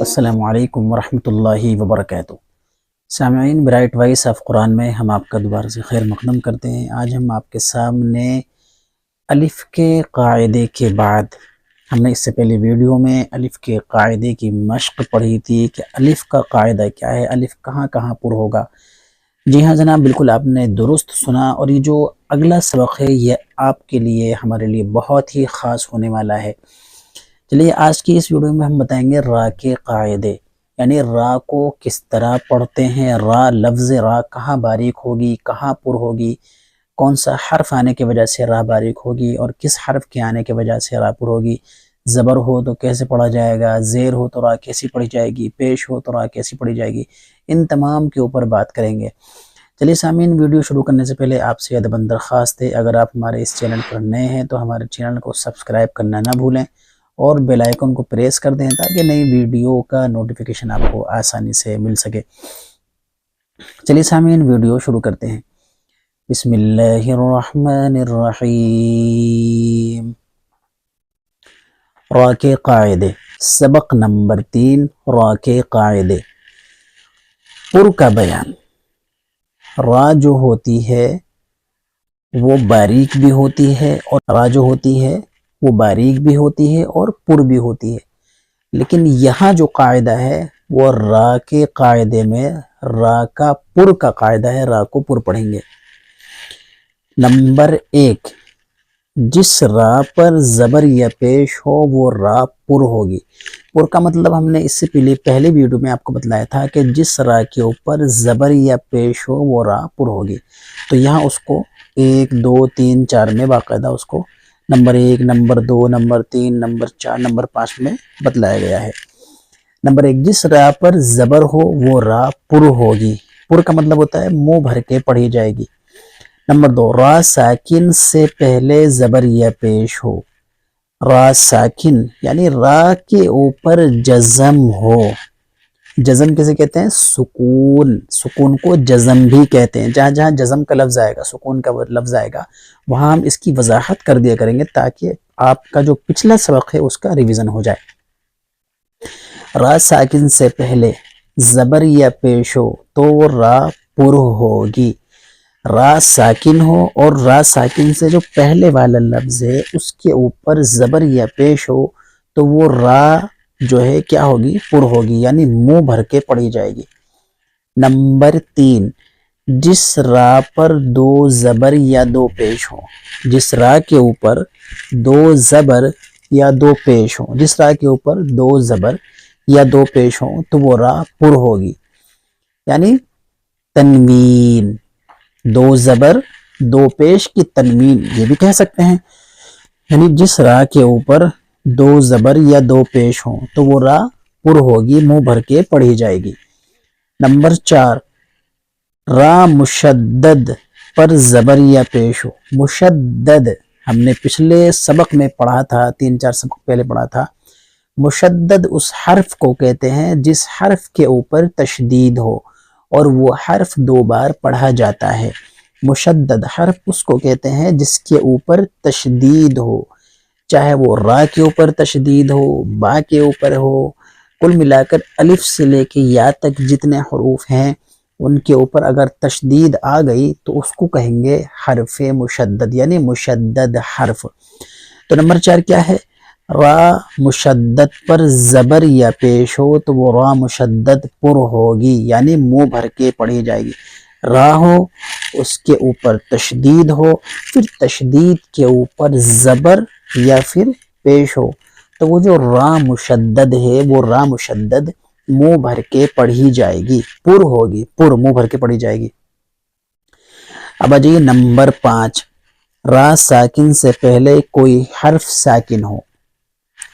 السلام علیکم ورحمۃ اللہ وبرکاتہ۔ سامعین، برائٹ وائس آف قرآن میں ہم آپ کا دوبارہ سے خیر مقدم کرتے ہیں۔ آج ہم آپ کے سامنے الف کے قاعدے کے بعد، ہم نے اس سے پہلے ویڈیو میں الف کے قاعدے کی مشق پڑھی تھی کہ الف کا قاعدہ کیا ہے، الف کہاں کہاں پر ہوگا۔ جی ہاں جناب، بالکل آپ نے درست سنا، اور یہ جو اگلا سبق ہے یہ آپ کے لیے، ہمارے لیے بہت ہی خاص ہونے والا ہے۔ چلیے آج کی اس ویڈیو میں ہم بتائیں گے را کے قاعدے، یعنی را کو کس طرح پڑھتے ہیں، را لفظ را کہاں باریک ہوگی، کہاں پر ہوگی، کون سا حرف آنے کی وجہ سے را باریک ہوگی اور کس حرف کے آنے کی وجہ سے را پر ہوگی، زبر ہو تو کیسے پڑھا جائے گا، زیر ہو تو را کیسی پڑھی جائے گی، پیش ہو تو را کیسی پڑھی جائے گی، ان تمام کے اوپر بات کریں گے۔ چلیے سامعین، ویڈیو شروع کرنے سے پہلے آپ سے ادب درخواست ہے، اگر آپ ہمارے اس چینل پر نئے ہیں تو ہمارے چینل کو سبسکرائب کرنا نہ بھولیں اور بیل آئیکن کو پریس کر دیں تاکہ نئی ویڈیو کا نوٹیفیکیشن آپ کو آسانی سے مل سکے۔ چلیے سامعین، ویڈیو شروع کرتے ہیں۔ بسم اللہ الرحمن الرحیم۔ را کے قاعدے، سبق نمبر 3، را کے قاعدے۔ پر کا بیان۔ را جو ہوتی ہے وہ باریک بھی ہوتی ہے، اور را جو ہوتی ہے وہ باریک بھی ہوتی ہے اور پر بھی ہوتی ہے، لیکن یہاں جو قاعدہ ہے وہ را کے قاعدے میں را کا پر کا قاعدہ ہے، را کو پر پڑھیں گے۔ نمبر 1، جس را پر زبر یا پیش ہو وہ را پر ہوگی۔ پر کا مطلب ہم نے اس سے پہلے ویڈیو میں آپ کو بتلایا تھا کہ جس را کے اوپر زبر یا پیش ہو وہ را پر ہوگی، تو یہاں اس کو 1 2 3 4 میں باقاعدہ اس کو number 1 number 2 number 3 number 4 number 5 میں بتلایا گیا ہے۔ نمبر 1، جس را پر زبر ہو وہ را پر ہوگی۔ پر کا مطلب ہوتا ہے منہ بھر کے پڑھی جائے گی۔ نمبر 2، را ساکن سے پہلے زبر یا پیش ہو۔ را ساکن یعنی را کے اوپر جزم ہو۔ جزم کسے کہتے ہیں؟ سکون۔ سکون کو جزم بھی کہتے ہیں۔ جہاں جہاں جزم کا لفظ آئے گا، سکون کا لفظ آئے گا، وہاں ہم اس کی وضاحت کر دیا کریں گے تاکہ آپ کا جو پچھلا سبق ہے اس کا ریویژن ہو جائے۔ را ساکن سے پہلے زبر یا پیش ہو تو وہ را پر ہوگی۔ را ساکن ہو اور را ساکن سے جو پہلے والا لفظ ہے اس کے اوپر زبر یا پیش ہو تو وہ را جو ہے کیا ہوگی؟ پر ہوگی، یعنی منہ بھر کے پڑھی جائے گی۔ نمبر 3، جس را پر 2 زبر یا 2 پیش ہو۔ جس را کے اوپر 2 زبر یا 2 پیش ہو، جس را کے اوپر 2 زبر یا 2 پیش ہو تو وہ را پر ہوگی، یعنی تنوین۔ 2 زبر 2 پیش کی تنوین یہ بھی کہہ سکتے ہیں، یعنی جس را کے اوپر 2 زبر یا 2 پیش ہوں تو وہ را پر ہوگی، منہ بھر کے پڑھی جائے گی۔ نمبر 4، را مشدد پر زبر یا پیش ہو۔ مشدد ہم نے پچھلے سبق میں پڑھا تھا، 3 4 سبق پہلے پڑھا تھا۔ مشدد اس حرف کو کہتے ہیں جس حرف کے اوپر تشدید ہو اور وہ حرف 2 بار پڑھا جاتا ہے۔ مشدد حرف اس کو کہتے ہیں جس کے اوپر تشدید ہو، چاہے وہ را کے اوپر تشدید ہو، با کے اوپر ہو، کل ملا کر الف سے لے کے یا تک جتنے حروف ہیں ان کے اوپر اگر تشدید آ گئی تو اس کو کہیں گے حرف مشدد، یعنی مشدد حرف۔ تو نمبر 4 کیا ہے؟ را مشدد پر زبر یا پیش ہو تو وہ را مشدد پر ہوگی، یعنی منہ بھر کے پڑھی جائے گی۔ را ہو، اس کے اوپر تشدید ہو، پھر تشدید کے اوپر زبر یا پھر پیش ہو تو وہ جو را مشدد ہے وہ را مشدد منہ بھر کے پڑھی جائے گی، پر ہوگی، پر منہ بھر کے پڑھی جائے گی۔ اب آجائیے نمبر 5، را ساکن سے پہلے کوئی حرف ساکن ہو۔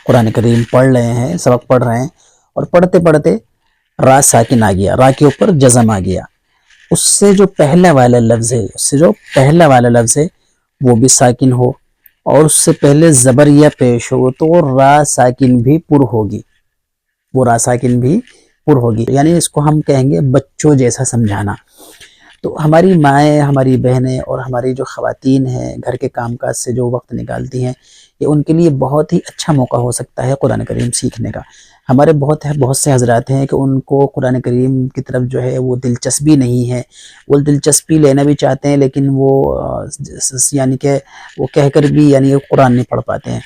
قرآن کریم پڑھ رہے ہیں، سبق پڑھ رہے ہیں، اور پڑھتے پڑھتے را ساکن آ گیا، را کے اوپر جزم آ گیا، اس سے جو پہلا والا لفظ ہے وہ بھی ساکن ہو، اور اس سے پہلے زبر یا پیش ہو تو وہ را ساکن بھی پر ہوگی، وہ را ساکن بھی پر ہوگی، یعنی اس کو ہم کہیں گے بچوں جیسا سمجھانا۔ تو ہماری مائیں، ہماری بہنیں اور ہماری جو خواتین ہیں گھر کے کام کاج سے جو وقت نکالتی ہیں، یہ ان کے لیے بہت ہی اچھا موقع ہو سکتا ہے قرآن کریم سیکھنے کا۔ ہمارے بہت سے حضرات ہیں کہ ان کو قرآن کریم کی طرف جو ہے وہ دلچسپی نہیں ہے، وہ دلچسپی لینا بھی چاہتے ہیں لیکن وہ یعنی کہ وہ کہہ کر بھی یعنی قرآن نہیں پڑھ پاتے ہیں۔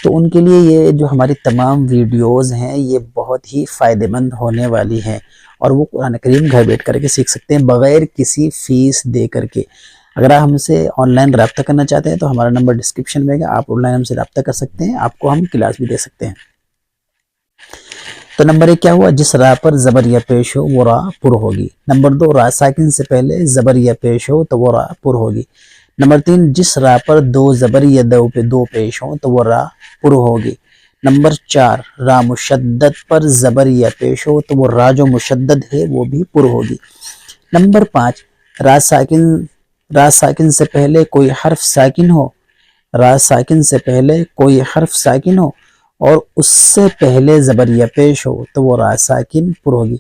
تو ان کے لیے یہ جو ہماری تمام ویڈیوز ہیں یہ بہت ہی فائدہ مند ہونے والی ہیں، اور وہ قرآن کریم گھر بیٹھ کر کے سیکھ سکتے ہیں بغیر کسی فیس دے کر کے۔ اگر آپ ہم سے آن لائن رابطہ کرنا چاہتے ہیں تو ہمارا نمبر ڈسکرپشن میں ہے، آپ آن لائن ہم سے رابطہ کر سکتے ہیں، آپ کو ہم کلاس بھی دے سکتے ہیں۔ تو نمبر 1 کیا ہوا؟ جس راہ پر زبر یا پیش ہو وہ راہ پر ہوگی۔ نمبر 2 راہ ساکن سے پہلے زبر یا پیش ہو تو وہ راہ پر ہوگی۔ نمبر 3 جس راہ پر 2 زبر یا دو پیش ہو تو وہ راہ پر ہوگی۔ نمبر 4 راہ مشدد پر زبر یا پیش ہو تو وہ راہ جو مشدد ہے وہ بھی پر ہوگی۔ نمبر 5 راہ ساکن سے پہلے کوئی حرف ساکن ہو، راہ ساکن سے پہلے کوئی حرف ساکن ہو اور اس سے پہلے زبر یا پیش ہو تو وہ راہ ساکن پر ہوگی۔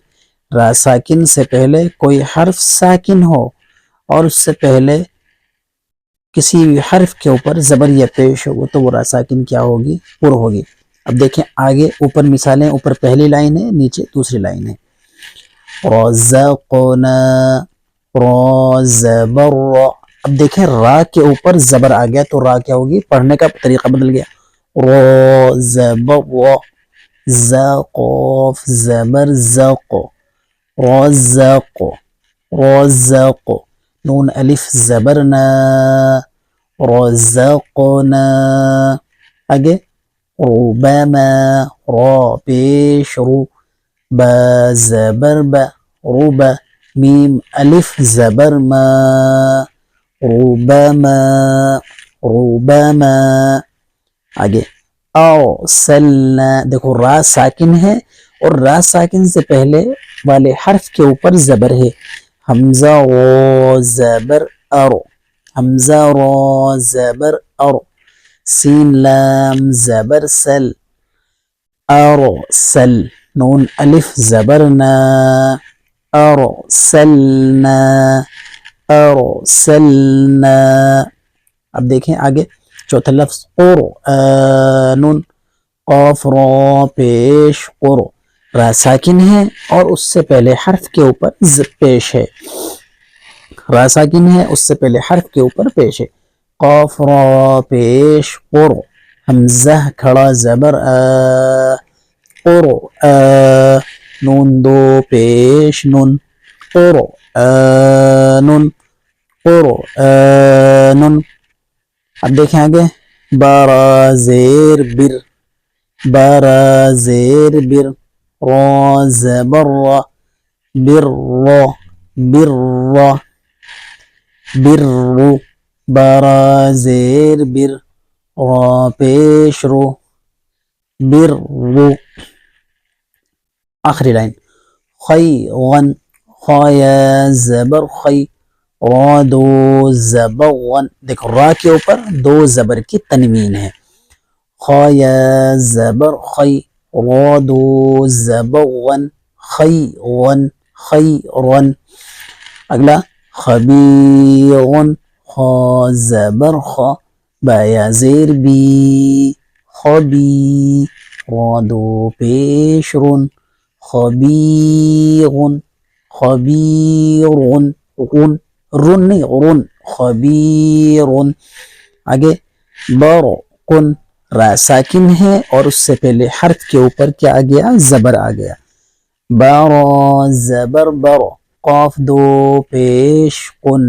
راہ ساکن سے پہلے کوئی حرف ساکن ہو اور اس سے پہلے کسی بھی حرف کے اوپر زبر یا پیش ہو تو وہ راہ ساکن کیا ہوگی؟ پر ہوگی۔ اب دیکھیں آگے اوپر مثالیں، اوپر پہلی لائن ہے، نیچے دوسری لائن ہے۔ رزقنا زبر، اب دیکھیں را کے اوپر زبر آ گیا تو را کیا ہوگی؟ پڑھنے کا طریقہ بدل گیا۔ زبر زقف زبر زق، رزق رزق، نون الف زبرنا، رزقنا۔ آگے ربما را پیش رو، با زبر با ربا، میم الف زبر ما، ربما ربما۔ آگے ارسلنا، دیکھو را ساکن ہے اور را ساکن سے پہلے والے حرف کے اوپر زبر ہے، حمزہ را زبر ارو، حمزہ را زبر ارو، سین لام زبر سل، ارسل، نون الف زبرنا، ارسلنا ارسلنا۔ اب دیکھیں آگے چوتھا لفظ قرآن، قاف را پیش قرو، را ساکن ہے اور اس سے پہلے حرف کے اوپر پیش ہے، را ساکن ہے اس سے پہلے حرف کے اوپر پیش ہے، قاف را پیش قرو، حمزہ کھڑا زبر آ، قرو آ، نون دو پیش نون، قرآن قرآن۔ اب دیکھیں آگے بارا زیر بر، بارا زیر بر، را زبر را، بر را بر را بر، بارا زیر بر، را پیش رو، بر رو۔ آخری لائن خیغن، خایا زبر خی، را دو زبر ون، دیکھو را کے اوپر دو زبر کی تنوین ہے، خایا زبر خی، را دو زبر ون، خیغن خیرن۔ اگلا خبیرن، خا زبر خا، بایا زیر بی، خبی، را دو پیش رن، خبیرن خبیرن، رن رن نہیں رن، خبیرن۔ آگے برقن، را ساکن ہے اور اس سے پہلے حرف کے اوپر کیا آ گیا؟ زبر آ گیا، بارا زبر برو، قاف دو پیش قن،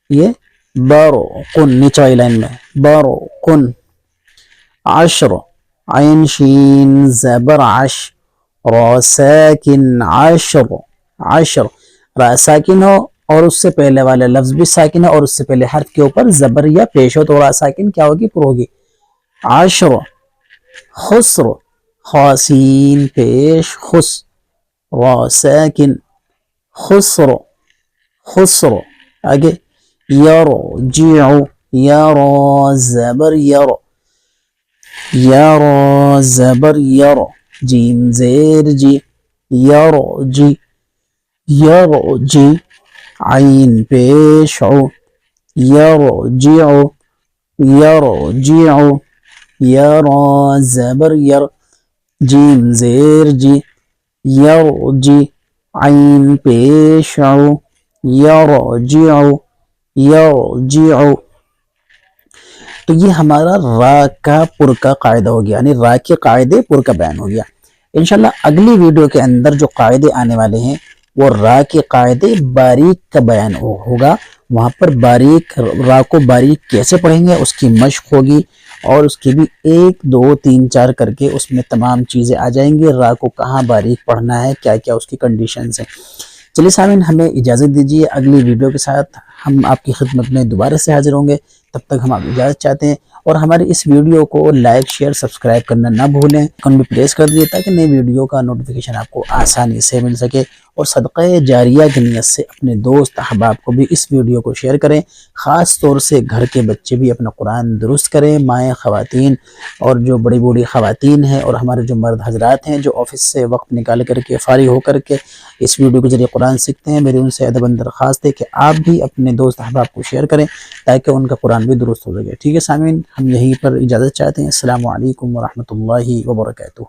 یہ برقن، نیچے والی لائن میں برقن۔ عشر، عین شین زبر عش، را ساکن عشر، عشر، را ساکن ہو اور اس سے پہلے والا لفظ بھی ساکن ہے اور اس سے پہلے حرف کے اوپر زبر یا پیش ہو تو را ساکن کیا ہوگی؟ پر ہوگی، عشر۔ خسر، خاسین پیش خس، را ساکن، خسر خسر۔ آگے یرجع، یرا زبر یرو، یرا زبر یرو، جیم زیر جی، یرجی یرجی۔ عین پیش عو، یرجع، یرجع، یرا زبر یر، جیم زیر جی، یرجی، عین پیش عو، یرجع، یرجع۔ تو یہ ہمارا را کا پر کا قاعدہ ہو گیا، یعنی را کے قاعدے پر کا بیان ہو گیا۔ انشاءاللہ اگلی ویڈیو کے اندر جو قاعدے آنے والے ہیں وہ را کے قاعدے باریک کا بیان ہوگا، وہاں پر باریک را کو باریک کیسے پڑھیں گے اس کی مشق ہوگی، اور اس کی بھی 1 2 3 4 کر کے اس میں تمام چیزیں آ جائیں گی، را کو کہاں باریک پڑھنا ہے، کیا کیا اس کی کنڈیشنز ہیں۔ چلیے سامعین، ہمیں اجازت دیجیے، اگلی ویڈیو کے ساتھ ہم آپ کی خدمت میں دوبارہ سے حاضر ہوں گے، تب تک ہم آپ اجازت چاہتے ہیں، اور ہماری اس ویڈیو کو لائک شیئر سبسکرائب کرنا نہ بھولیں، آئیکن بھی پریس کر دیجیے تاکہ نئی ویڈیو کا نوٹیفیکیشن آپ کو آسانی سے مل سکے، اور صدقہ جاریہ کی نیت سے اپنے دوست احباب کو بھی اس ویڈیو کو شیئر کریں، خاص طور سے گھر کے بچے بھی اپنا قرآن درست کریں، مائیں خواتین اور جو بڑی بوڑھی خواتین ہیں اور ہمارے جو مرد حضرات ہیں جو آفس سے وقت نکال کر کے فارغ ہو کر کے اس ویڈیو کے ذریعے قرآن سیکھتے ہیں، میری ان سے ادب درخواست ہے کہ آپ بھی اپنے دوست احباب کو شیئر کریں تاکہ ان کا قرآن بھی درست ہو سکے۔ ٹھیک ہے سامعین، ہم یہیں پر اجازت چاہتے ہیں۔ السلام علیکم ورحمۃ اللہ وبرکاتہ۔